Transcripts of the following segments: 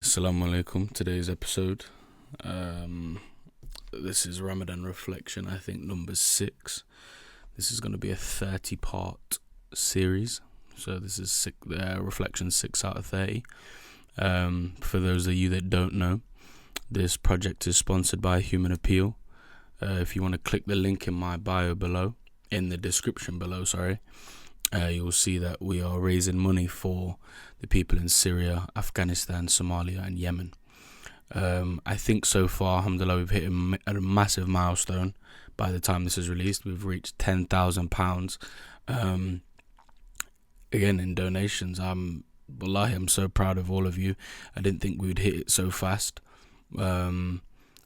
Assalamu alaikum. Today's episode, this is Ramadan Reflection, I think number 6. This is going to be a 30-part series. So this is Reflection 6 out of 30. For those of you that don't know, this project is sponsored by Human Appeal. If you want to click the link in my bio below, in the description below, you'll see that we are raising money for the people in Syria, Afghanistan, Somalia and Yemen. I think so far, alhamdulillah, we've hit a massive milestone. By the time this is released, we've reached £10,000 again in donations. Wallahi, I'm so proud of all of you. I didn't think we would hit it so fast, but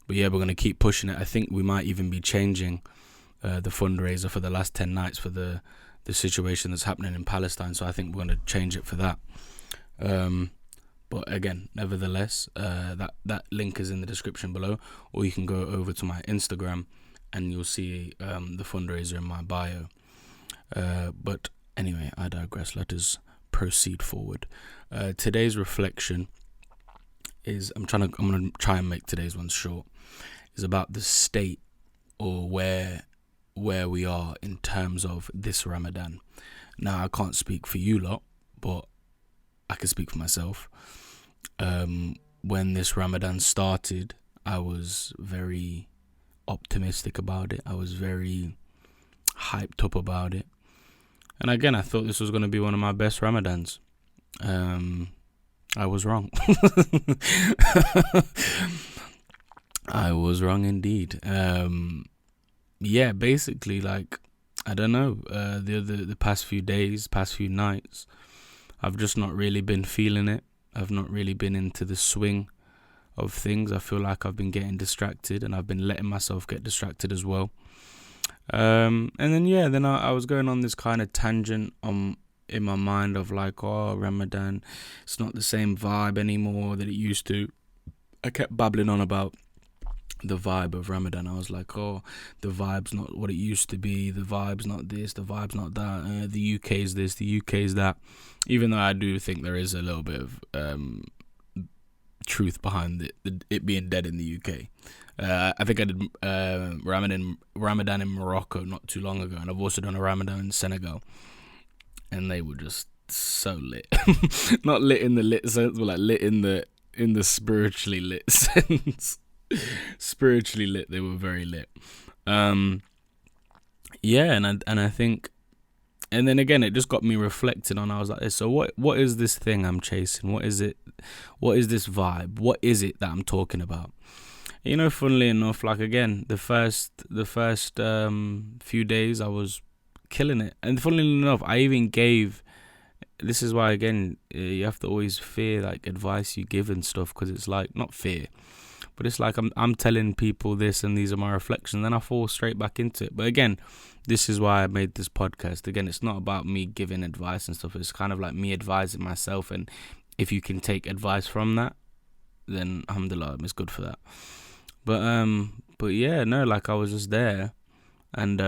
yeah, we're going to keep pushing it. I think we might even be changing the fundraiser for the last 10 nights for the situation that's happening in Palestine, so I think we're going to change it for that. But again, nevertheless, that link is in the description below, or you can go over to my Instagram and you'll see the fundraiser in my bio. But anyway, I digress. Let us proceed forward. Today's reflection is, I'm going to try and make today's one short, is about the state or where we are in terms of this Ramadan. Now, I can't speak for you lot, but I can speak for myself. When this Ramadan started, I was very optimistic about it. I was very hyped up about it. And again, I thought this was going to be one of my best Ramadans. I was wrong. I was wrong indeed. Yeah, basically, like, I don't know, the past few days, past few nights, I've just not really been feeling it. I've not really been into the swing of things. I feel like I've been getting distracted, and I've been letting myself get distracted as well. And then I was going on this kind of tangent in my mind of like, oh, Ramadan, it's not the same vibe anymore that it used to. I kept babbling on about the vibe of Ramadan. I was like, oh, the vibe's not what it used to be, the vibe's not this, the vibe's not that, the UK is this, the UK is that, even though I do think there is a little bit of truth behind it being dead in the UK. I think I did Ramadan in Morocco not too long ago, and I've also done a Ramadan in Senegal, and they were just so lit. Not lit in the lit sense, but like lit in the spiritually lit sense. Spiritually lit, they were very lit. Yeah, and I think, and then again, it just got me reflecting on. I was like, so what is this thing I'm chasing? What is it? What is this vibe? What is it that I'm talking about? You know, funnily enough, like again, the first few days I was killing it, and funnily enough, I even gave. This is why again, you have to always fear like advice you give and stuff, because it's like not fear. But it's like I'm telling people this, and these are my reflections, then I fall straight back into it. But again, this is why I made this podcast. Again, it's not about me giving advice and stuff. It's kind of like me advising myself, and if you can take advice from that, then alhamdulillah, it's good for that. But yeah, no, like I was just there, and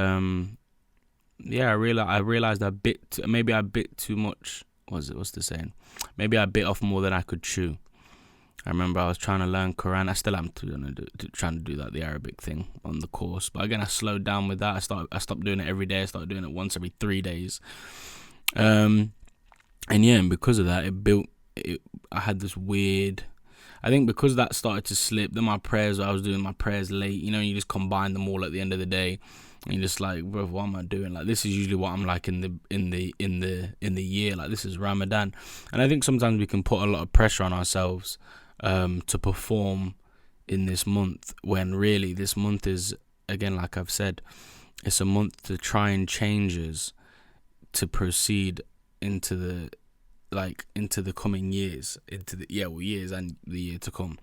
yeah, I realized maybe I bit too much. What's the saying? Maybe I bit off more than I could chew. I remember I was trying to learn Quran. I still am trying to do that, the Arabic thing on the course. But again, I slowed down with that. I stopped doing it every day. I started doing it once every 3 days. And yeah, and because of that, I had this weird. I think because that started to slip. Then I was doing my prayers late. You know, you just combine them all at the end of the day. And you're just like, bro, what am I doing? Like, this is usually what I'm like in the year. Like, this is Ramadan, and I think sometimes we can put a lot of pressure on ourselves to perform in this month, when really this month is, again, like I've said, it's a month to try and change us to proceed into the coming years, years and the year to come.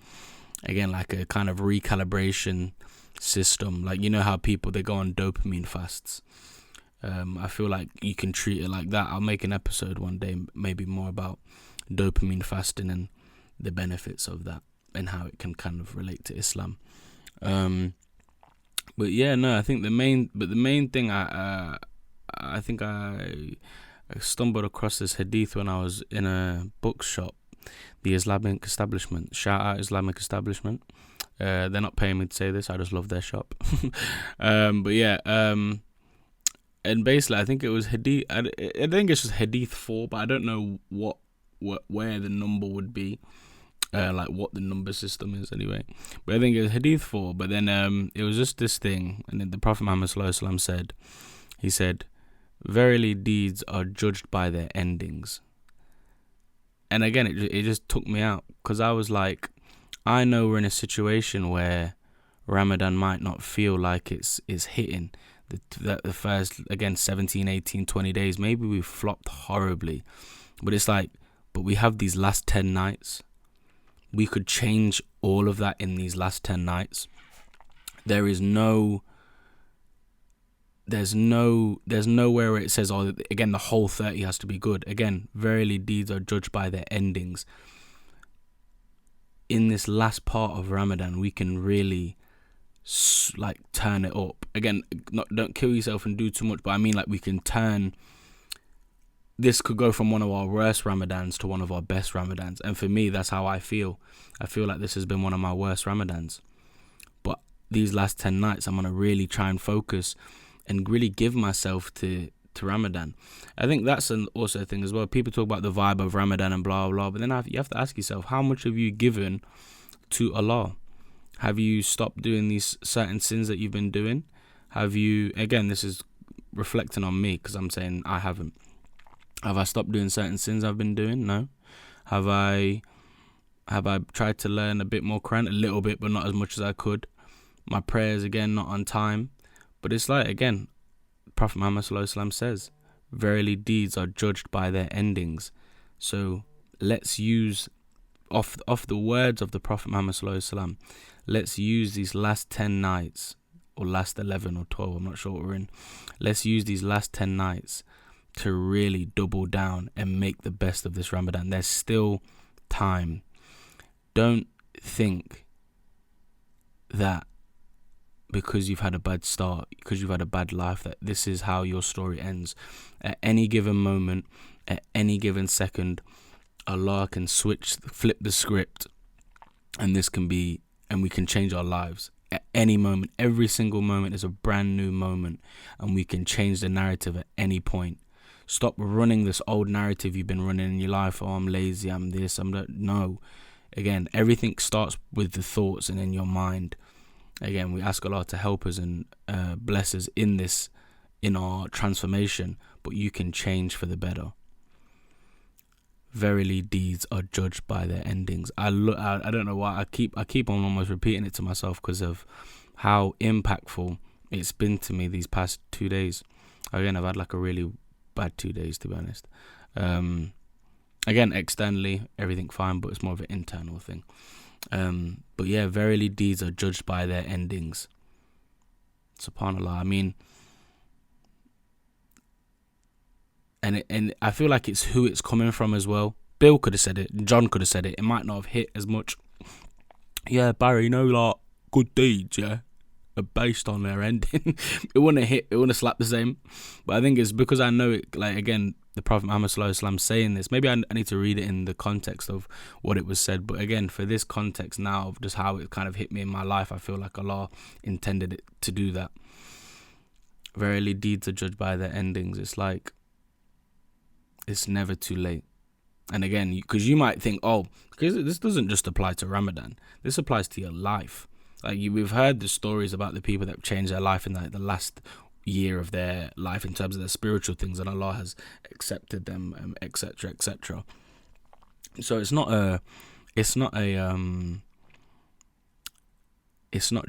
Again, like a kind of recalibration system. Like, you know how people, they go on dopamine fasts. I feel like you can treat it like that. I'll make an episode one day, maybe more about dopamine fasting and the benefits of that, and how it can kind of relate to Islam. But yeah, no, I think the main thing I think I stumbled across this hadith when I was in a bookshop the Islamic establishment. Shout out Islamic establishment. They're not paying me to say this. I just love their shop. But yeah, and basically, I think it was Hadith. I think it's just Hadith 4, but I don't know where the number would be. Like what the number system is anyway. But I think it was Hadith 4. But then it was just this thing, and then the Prophet Muhammad sallallahu alaihi wasallam said, he said, "Verily, deeds are judged by their endings." And again, it just took me out, because I was like, I know we're in a situation where Ramadan might not feel like it's hitting the first, again, 17, 18, 20 days. Maybe we flopped horribly, but it's like, but we have these last 10 nights. We could change all of that in these last 10 nights. There's nowhere where it says, oh, again, the whole 30 has to be good. Again, verily deeds are judged by their endings. In this last part of Ramadan, we can really like turn it up. Again, don't kill yourself and do too much, but I mean, like, we can turn. This could go from one of our worst Ramadans to one of our best Ramadans. And for me, that's how I feel. I feel like this has been one of my worst Ramadans. But these last 10 nights, I'm going to really try and focus and really give myself to Ramadan. I think that's also a thing as well. People talk about the vibe of Ramadan and blah, blah, but then you have to ask yourself, how much have you given to Allah? Have you stopped doing these certain sins that you've been doing? Have you, again, this is reflecting on me, because I'm saying I haven't. Have I stopped doing certain sins I've been doing? No. Have I tried to learn a bit more Quran? A little bit, but not as much as I could. My prayers, again, not on time. But it's like, again, Prophet Muhammad sallallahu alaihi wasallam says, verily deeds are judged by their endings. So let's use, off the words of the Prophet Muhammad sallallahu alaihi wasallam, let's use these last 10 nights, or last 11 or 12, I'm not sure what we're in. Let's use these last 10 nights to really double down and make the best of this Ramadan. There's still time. Don't think that because you've had a bad start, because you've had a bad life, that this is how your story ends. At any given moment, at any given second, Allah can flip the script, and we can change our lives. At any moment, every single moment is a brand new moment, and we can change the narrative at any point. Stop running this old narrative you've been running in your life. Oh, I'm lazy, I'm this, I'm that. No. Again, everything starts with the thoughts and in your mind. Again, we ask Allah to help us and bless us in our transformation, but you can change for the better. Verily, deeds are judged by their endings. I don't know why I keep on almost repeating it to myself, because of how impactful it's been to me these past 2 days. Again, I've had like a really bad 2 days, to be honest. Again, externally, everything fine, but it's more of an internal thing. But yeah, verily deeds are judged by their endings. SubhanAllah. I mean, and I feel like it's who it's coming from as well. Bill could have said it, John could have said it. It might not have hit as much. Yeah, Barry, like, good deeds, yeah, are based on their ending. It wouldn't have hit, it wouldn't have slapped the same. But I think it's because I know it, like, again, the Prophet Muhammad sallallahu alaihi wasallam saying this. Maybe I need to read it in the context of what it was said. But again, for this context now of just how it kind of hit me in my life, I feel like Allah intended it to do that. Verily, deeds are judged by their endings. It's like, it's never too late. And again, because you might think, oh, because this doesn't just apply to Ramadan. This applies to your life. Like, we've heard the stories about the people that have changed their life in the last year of their life in terms of their spiritual things, and Allah has accepted them, etc., etc. So it's not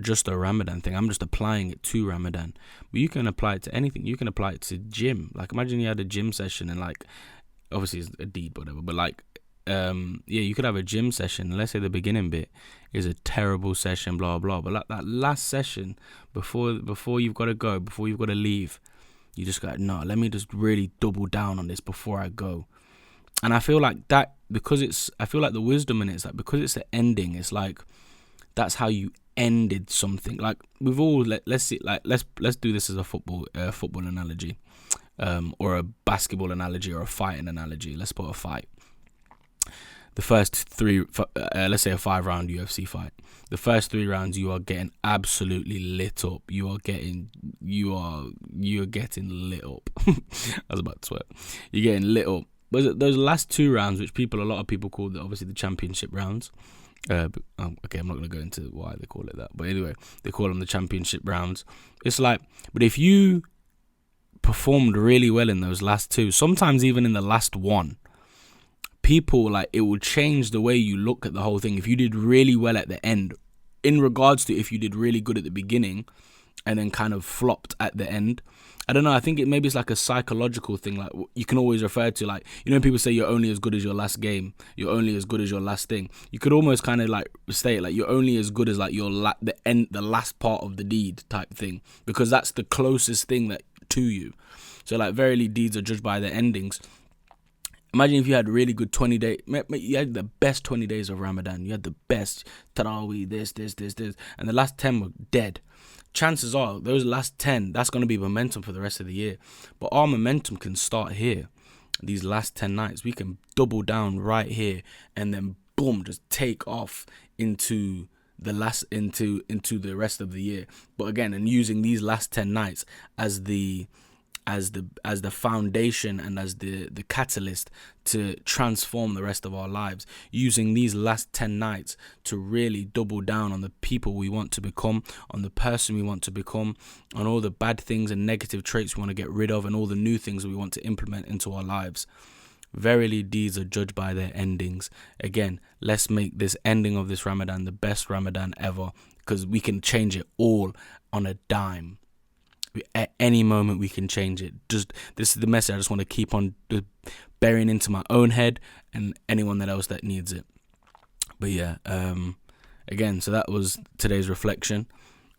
just a Ramadan thing. I'm just applying it to Ramadan, but you can apply it to anything. You can apply it to gym. Like, imagine you had a gym session, and like, obviously it's a deed, whatever, but like, you could have a gym session. Let's say the beginning bit is a terrible session, blah blah, but like that last session before you've got to go, before you've got to leave, you just go, no, let me just really double down on this before I go. And I feel like that, because I feel like the wisdom in it is like, because it's the ending, it's like, that's how you ended something. Like, we've all, let's do this as a football analogy, or a basketball analogy, or a fighting analogy. Let's put a fight. the first three, let's say a 5-round UFC fight, the first 3 rounds you are getting absolutely lit up. You are getting lit up. I was about to swear. You're getting lit up. But those last 2 rounds, which a lot of people call obviously the championship rounds. Okay, I'm not going to go into why they call it that, but anyway, they call them the championship rounds. It's like, but if you performed really well in those last 2, sometimes even in the last 1, people, like, it will change the way you look at the whole thing. If you did really well at the end, in regards to if you did really good at the beginning and then kind of flopped at the end, I don't know, I think maybe it's like a psychological thing. Like, you can always refer to, like, when people say you're only as good as your last game, you're only as good as your last thing, you could almost kind of like state like you're only as good as like your the last part of the deed type thing, because that's the closest thing that to you. So like, verily deeds are judged by their endings. Imagine if you had really good 20 days, you had the best 20 days of Ramadan, you had the best Tarawih, this, and the last 10 were dead. Chances are those last 10, that's going to be momentum for the rest of the year. But our momentum can start here. These last 10 nights, we can double down right here and then boom, just take off into the rest of the year. But again, and using these last 10 nights as the foundation and as the catalyst to transform the rest of our lives, using these last 10 nights to really double down on the people we want to become, on the person we want to become, on all the bad things and negative traits we want to get rid of, and all the new things we want to implement into our lives. Verily deeds are judged by their endings. Again, let's make this ending of this Ramadan the best Ramadan ever, because we can change it all on a dime. At any moment we can change it. This is the message I just want to keep on burying into my own head and anyone else that needs it. But yeah, again, so that was today's reflection.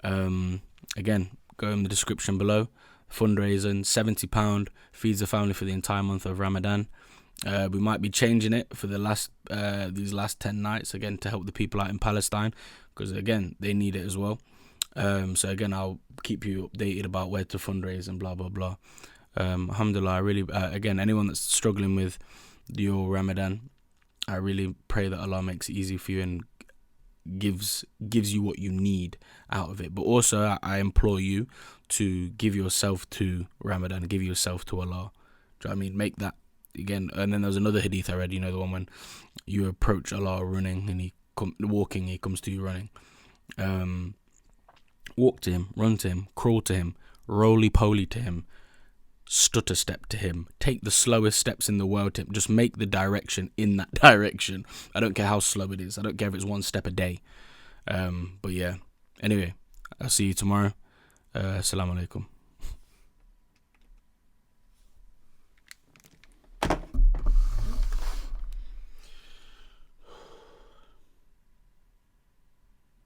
Again, go in the description below. Fundraising, £70 feeds the family for the entire month of Ramadan. We might be changing it for these last 10 nights, again, to help the people out in Palestine, because again, they need it as well. So again, I'll keep you updated about where to fundraise and blah blah blah. Alhamdulillah, I really again, anyone that's struggling with your Ramadan, I really pray that Allah makes it easy for you and gives you what you need out of it. But also, I implore you to give yourself to Ramadan, give yourself to Allah. Do you know what I mean? Make that again. And then there's another hadith I read, the one when you approach Allah running and he comes to you running. Walk to him, run to him, crawl to him, roly-poly to him, stutter step to him, take the slowest steps in the world to him. Just make the direction in that direction. I don't care how slow it is. I don't care if it's 1 step a day. But yeah, anyway, I'll see you tomorrow. Assalamu alaikum.